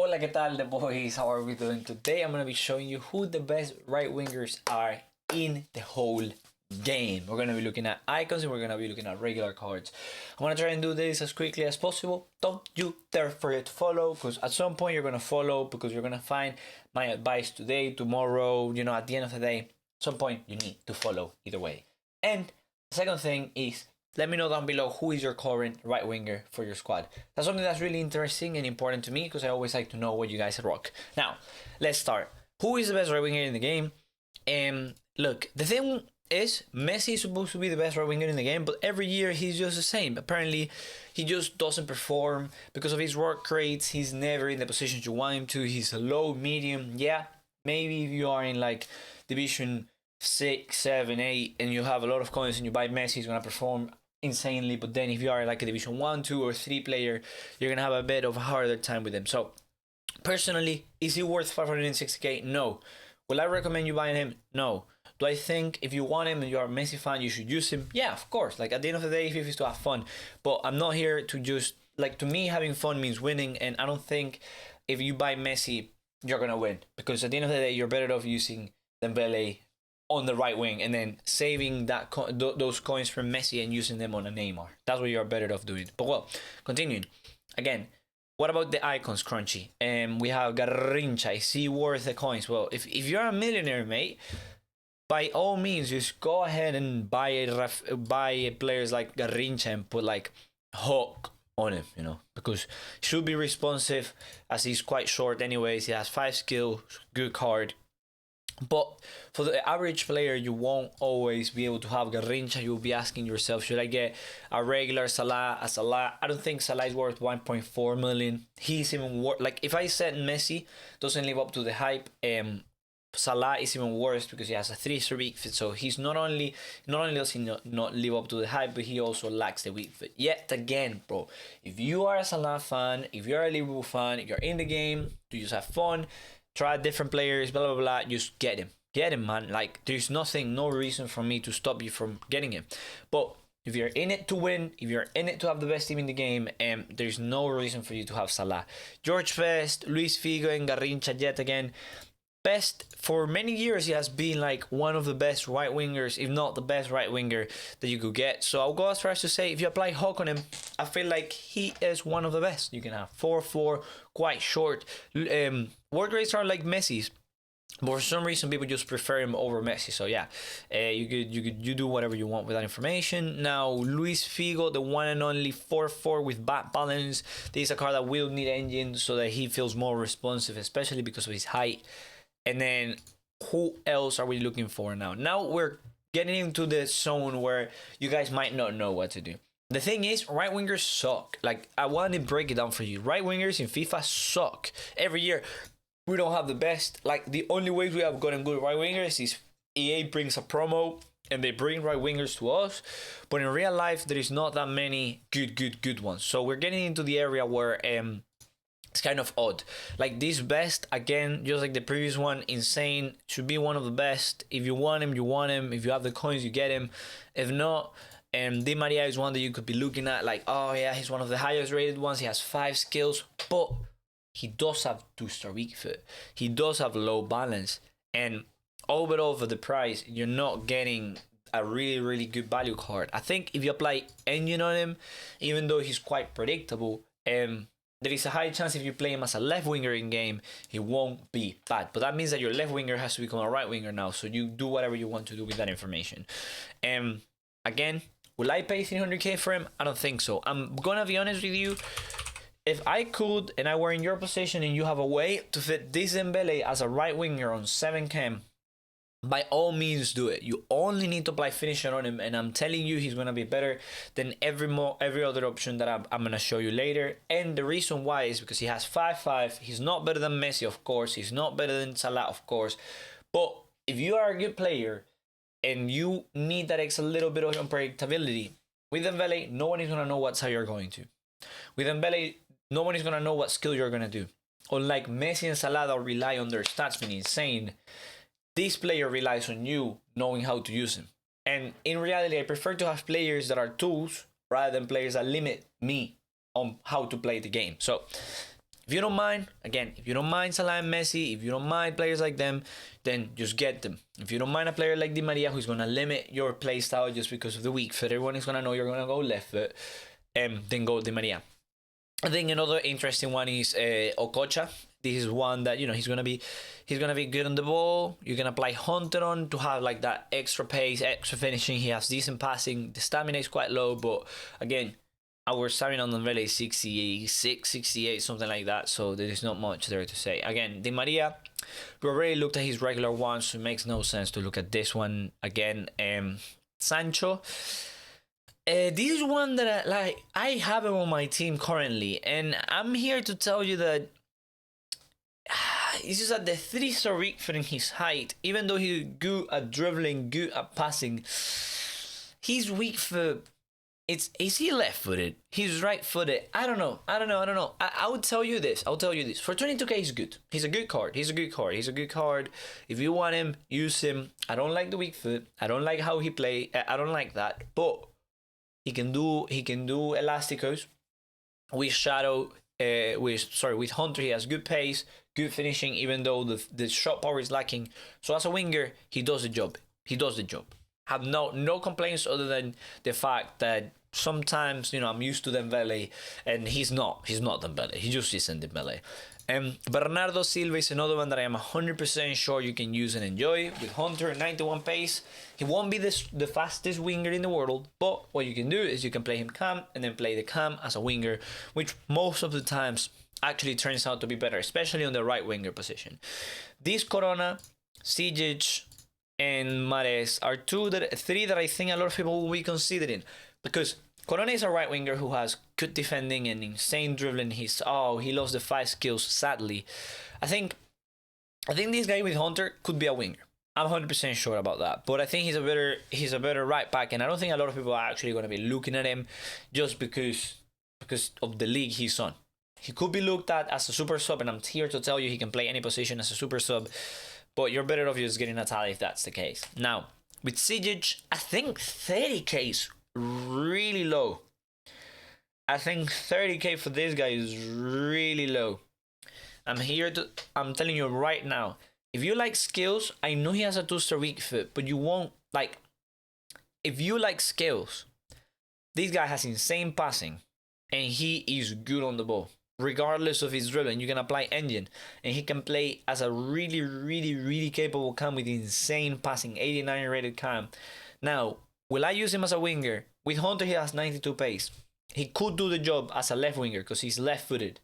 Hola, ¿qué tal, the boys? How are we doing today? I'm going to be showing you who the best right wingers are in the whole game. We're going to be looking at icons and we're going to be looking at regular cards. I'm going to try and do this as quickly as possible. Don't you dare forget to follow, because at some point you're going to follow, because you're going to find my advice today, tomorrow, you know, at the end of the day. At some point you need to follow either way. And the second thing is, let me know down below who is your current right winger for your squad. That's something that's really interesting and important to me, because I always like to know what you guys rock. Now, let's start. Who is the best right winger in the game? Look, the thing is, Messi is supposed to be the best right winger in the game, but every year he's just the same. Apparently, he just doesn't perform because of his work rates. He's never in the positions you want him to. He's a low, medium. Yeah, maybe if you are in like Division 6, 7, 8, and you have a lot of coins and you buy Messi, he's gonna perform insanely. But then if you are like a Division 1, 2, or 3 player, you're gonna have a bit of a harder time with him. So personally, is he worth 560k? No. Will I recommend you buying him? No. Do I think if you want him and you're a Messi fan, you should use him? Yeah, of course. Like, at the end of the day, FIFA is to have fun. But I'm not here to just, like, to me, having fun means winning. And I don't think if you buy Messi, you're gonna win. Because at the end of the day, you're better off using Dembele on the right wing and then saving that those coins from Messi and using them on a Neymar. That's what you're better off doing. But well, continuing. Again, what about the icons, Crunchy? We have Garrincha. Is he worth the coins? Well, if you're a millionaire, mate, by all means, just go ahead and buy players like Garrincha and put like Hook on him, you know, because he should be responsive, as he's quite short anyways. He has 5 skill, good card. But for the average player, you won't always be able to have Garrincha. You'll be asking yourself, should I get a regular Salah, a Salah? I don't think Salah is worth 1.4 million. He's even worth, like, if I said Messi doesn't live up to the hype, Salah is even worse because he has a 3-star weak fit. So he's not only does he not live up to the hype, but he also lacks the weak fit. Yet again, bro, if you are a Salah fan, if you're a Liverpool fan, you're in the game to just have fun, try different players, blah, blah, blah, just get him. Get him, man. Like, there's no reason for me to stop you from getting him. But if you're in it to win, if you're in it to have the best team in the game, there's no reason for you to have Salah. George Best, Luis Figo, and Garrincha yet again. Best, for many years, he has been like one of the best right wingers, if not the best right winger that you could get. So I'll go as far as to say, if you apply Hawk on him, I feel like he is one of the best. You can have 4-4, quite short. Work rates are like Messi's, but for some reason people just prefer him over Messi. So yeah, you do whatever you want with that information. Now, Luis Figo, the one and only 4-4 with bad balance. This is a card that will need engine so that he feels more responsive, especially because of his height. And then, who else are we looking for now? Now we're getting into the zone where you guys might not know what to do. The thing is, right wingers suck. Like, I want to break it down for you. Right wingers in FIFA suck. Every year, we don't have the best. Like, the only ways we have gotten good right wingers is EA brings a promo and they bring right wingers to us. But in real life, there is not that many good ones. So we're getting into the area where it's kind of odd. Like, this best, again, just like the previous one, insane, should be one of the best. If you want him, you want him. If you have the coins, you get him. If not, Di Maria is one that you could be looking at, like, oh yeah, he's one of the highest rated ones. He has 5 skills, but he does have 2-star weak foot. He does have low balance, and overall for the price, you're not getting a really good value card. I think if you apply engine on him, even though he's quite predictable, there is a high chance if you play him as a left winger in game, he won't be bad. But that means that your left winger has to become a right winger now. So you do whatever you want to do with that information. Again, will I pay 300k for him? I don't think so. I'm gonna be honest with you. If I could, and I were in your position, and you have a way to fit this Dembele as a right winger on 7k, by all means do it. You only need to apply finisher on him, and I'm telling you, he's gonna be better than every other option that I'm gonna show you later. And the reason why is because he has 5-5. He's not better than Messi, of course. He's not better than Salah, of course. But if you are a good player and you need that extra little bit of unpredictability, with Dembele, no one is gonna know what side you're going to. With Dembele, no one is gonna know what skill you're gonna do. Unlike Messi and Salah that rely on their stats being insane, this player relies on you knowing how to use him. And in reality, I prefer to have players that are tools rather than players that limit me on how to play the game. So If you don't mind, again, if you don't mind Salah and Messi, if you don't mind players like them, then just get them. If you don't mind a player like Di Maria, who's going to limit your play style just because of the weak foot, everyone is going to know you're going to go left foot, then go Di Maria. I think another interesting one is Okocha. This is one that, you know, he's gonna be good on the ball. You're gonna play Hunter on to have like that extra pace, extra finishing. He has decent passing. The stamina is quite low, but again, our stamina on Dembele is 66, 68, something like that. So there is not much there to say. Again, Di Maria, we already looked at his regular one, so it makes no sense to look at this one again. Sancho. This is one that I have him on my team currently, and I'm here to tell you that he's just at the 3-star weak foot in his height. Even though he's good at dribbling, good at passing, he's weak foot. Is he left-footed? He's right-footed. I don't know. I would tell you this. For 22k, he's good. He's a good card. If you want him, use him. I don't like the weak foot. I don't like how he play. I don't like that. But he can do Elasticos with Shadow. With Hunter, he has good pace, good finishing, even though the shot power is lacking. So as a winger, he does the job. Have no complaints other than the fact that sometimes, you know, I'm used to Dembele, and he's not Dembele. He just isn't Dembele. Bernardo Silva is another one that I am 100% sure you can use and enjoy. With Hunter, 91 pace, he won't be the fastest winger in the world, but what you can do is you can play him cam and then play the cam as a winger, which most of the times actually turns out to be better, especially on the right winger position. These Corona, ZIYECH, and MAHREZ are three that I think a lot of people will be considering, because Corona is a right winger who has good defending and insane dribbling. He lost the 5 skills, sadly. I think this guy with Hunter could be a winger. I'm 100% sure about that. But I think he's a better right back, and I don't think a lot of people are actually going to be looking at him just because of the league he's on. He could be looked at as a super sub, and I'm here to tell you he can play any position as a super sub. But you're better off just getting a tally if that's the case. Now, with ZIYECH, I think 30k is really low. I think 30k for this guy is really low. I'm telling you right now, if you like skills, I know he has a 2-star weak foot, but you won't like. If you like skills, this guy has insane passing, and he is good on the ball. Regardless of his dribbling, you can apply engine, and he can play as a really capable cam with insane passing, 89 rated cam. Now, will I use him as a winger? With Hunter, he has 92 pace. He could do the job as a left winger because he's left-footed.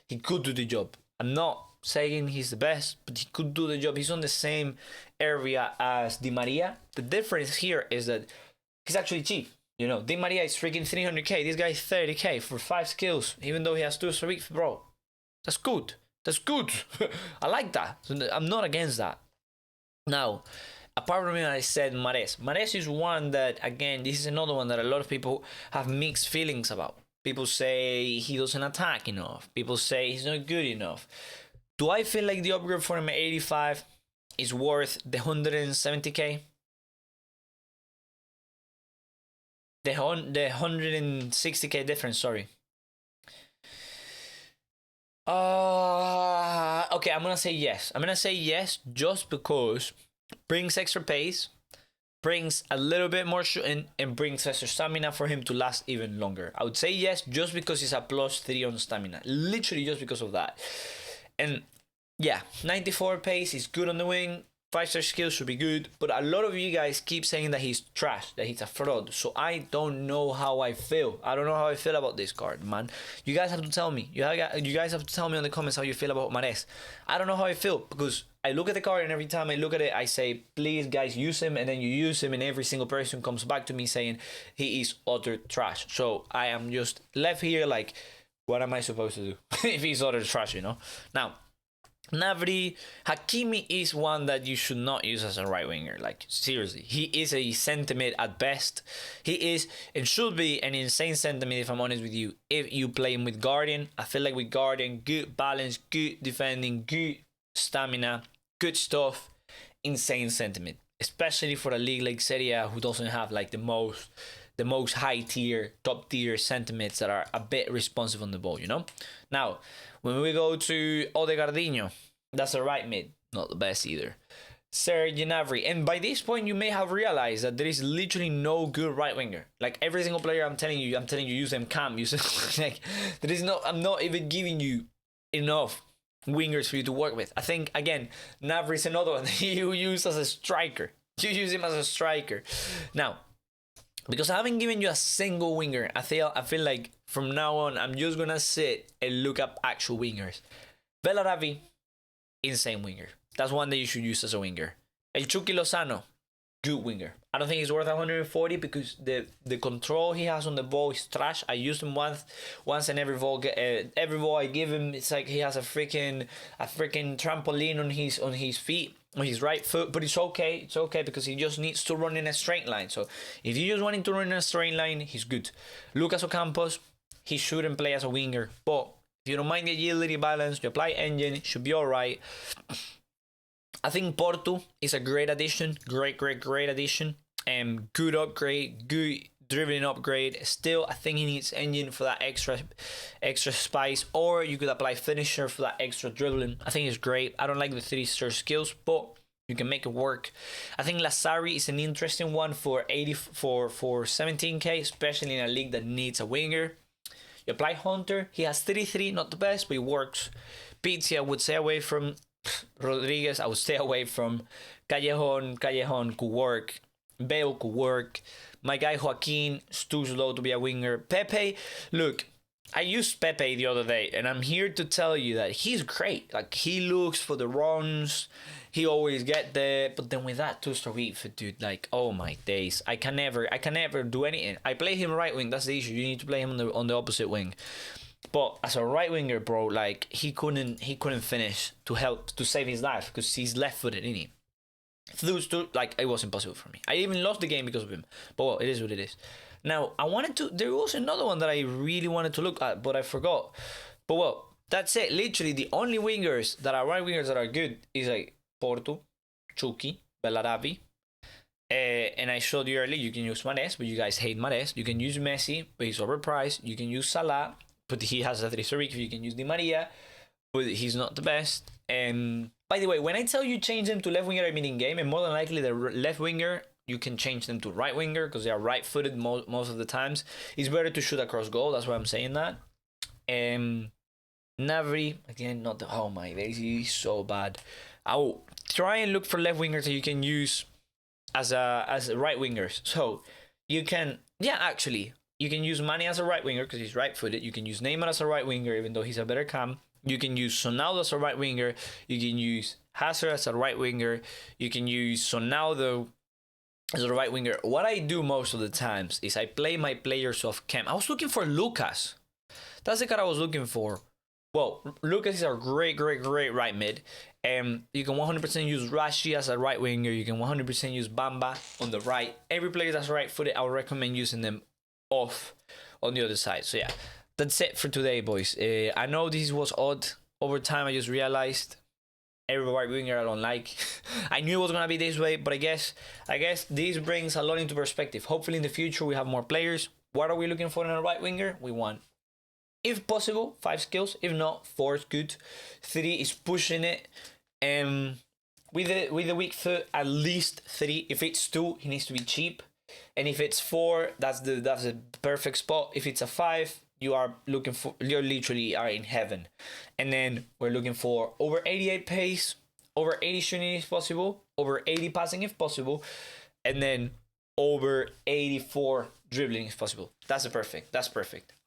He could do the job. I'm not saying he's the best, but he could do the job. He's on the same area as Di Maria. The difference here is that he's actually cheap. You know, Di Maria is freaking 300k. This guy is 30k for 5 skills, even though he has 2 a week, bro. That's good. I like that. So I'm not against that. Now, apart from it, I said MAHREZ. MAHREZ is one that, again, this is another one that a lot of people have mixed feelings about. People say he doesn't attack enough. People say he's not good enough. Do I feel like the upgrade for him at 85 is worth the 170k? The 160k difference, sorry. Okay, I'm gonna say yes. I'm gonna say yes just because brings extra pace, brings a little bit more shooting, and brings extra stamina for him to last even longer. I would say yes just because he's a +3 on stamina. Literally just because of that. And yeah, 94 pace is good on the wing. 5-star skills should be good, but a lot of you guys keep saying that he's trash, that he's a fraud. So I don't know how I feel. I don't know how I feel about this card, man. You guys have to tell me. You guys have to tell me in the comments how you feel about MAHREZ. I don't know how I feel because I look at the card and every time I look at it, I say, please guys, use him, and then you use him, and every single person comes back to me saying he is utter trash. So I am just left here like, what am I supposed to do if he's utter trash, you know? Now, Navri, Hakimi is one that you should not use as a right winger. Like, seriously, he is a centimid at best. He is and should be an insane centimid, if I'm honest with you, if you play him with Guardian. I feel like with Guardian, good balance, good defending, good stamina, good stuff, insane centimid. Especially for a league like Serie A who doesn't have like the most the most high tier, top tier centimates that are a bit responsive on the ball, you know? Now, when we go to ODEGAARD, that's a right mid, not the best either. Serge Gnabry, and by this point you may have realized that there is literally no good right winger. Like every single player I'm telling you use them cam, use like there is no, I'm not even giving you enough wingers for you to work with. I think again, Gnabry is another one that you use as a striker. You use him as a striker. Now, because I haven't given you a single winger, I feel like from now on I'm just gonna sit and look up actual wingers. BELLARABI, insane winger. That's one that you should use as a winger. El Chucky Lozano, good winger. I don't think he's worth 140 because the control he has on the ball is trash. I used him once, and every ball I give him, it's like he has a freaking trampoline on his feet, on his right foot. But it's okay. It's okay because he just needs to run in a straight line. So if you just want him to run in a straight line, he's good. Lucas Ocampos, he shouldn't play as a winger, but if you don't mind the agility, balance, you apply engine, it should be all right. I think Portu is a great addition, great addition. Good upgrade, good dribbling upgrade. Still, I think he needs engine for that extra spice, or you could apply finisher for that extra dribbling. I think it's great. I don't like the 3-star skills, but you can make it work. I think LAZZARI is an interesting one for 17k, especially in a league that needs a winger. You apply Hunter. He has 33, not the best, but it works. Pizzi, I would stay away from. Rodriguez, I would stay away from. Callejon could work. Bale could work. My guy Joaquin is too slow to be a winger. Pepe, look, I used Pepe the other day, and I'm here to tell you that he's great. Like, he looks for the runs. He always get there. But then with that 2-star weak foot, dude, like, oh my days. I can never do anything. I play him right wing. That's the issue. You need to play him on the opposite wing. But as a right winger, bro, like he couldn't finish to save his life because he's left-footed, isn't he? Those two, like, it was impossible for me. I even lost the game because of him. But well, it is what it is. Now, there was another one that I really wanted to look at, but I forgot. But well, that's it. Literally, the only wingers that are right wingers that are good is like Portu, Chucky, BELLARABI. And I showed you earlier, you can use MAHREZ, but you guys hate MAHREZ. You can use Messi, but he's overpriced. You can use SALAH, but he has a 3-star. You can use Di Maria, but he's not the best. By the way, when I tell you change them to left winger, I mean in game, and more than likely the left winger, you can change them to right winger because they are right-footed most of the times. It's better to shoot across goal. That's why I'm saying that. Gnabry, again, not the, oh my days, he's so bad. I'll try and look for left wingers that you can use as right wingers. So you can, yeah, actually, you can use Mane as a right winger because he's right-footed. You can use Neymar as a right winger, even though he's a better cam. You can use Ronaldo as a right winger. You can use Hazard as a right winger. You can use Ronaldo as a right winger. What I do most of the times is I play my players off cam. I was looking for Lucas. That's the card I was looking for. Well, Lucas is a great right mid. You can 100% use Rashi as a right winger. You can 100% use Bamba on the right. Every player that's right-footed, I would recommend using them off on the other side. So yeah, that's it for today, boys. I know this was odd. Over time, I just realized every right winger I don't like. I knew it was gonna be this way, but I guess this brings a lot into perspective. Hopefully in the future we have more players. What are we looking for in a right winger? We want, if possible, 5 skills. If not, 4 is good. 3 is pushing it. With the weak foot, at least 3. If it's 2, he needs to be cheap. And if it's 4, that's the perfect spot. If it's a 5, you're literally are in heaven. And then we're looking for over 88 pace, over 80 shooting if possible, over 80 passing if possible, and then over 84 dribbling if possible. That's perfect.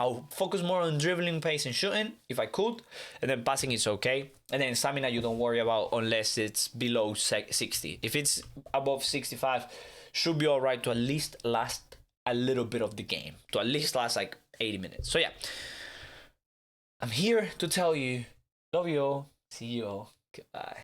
I'll focus more on dribbling, pace, and shooting if I could, and then passing is okay. And then stamina you don't worry about unless it's below 60. If it's above 65, should be all right to at least last a little bit of the game, to at least last like 80 minutes. So yeah, I'm here to tell you, love you all, see you all, goodbye.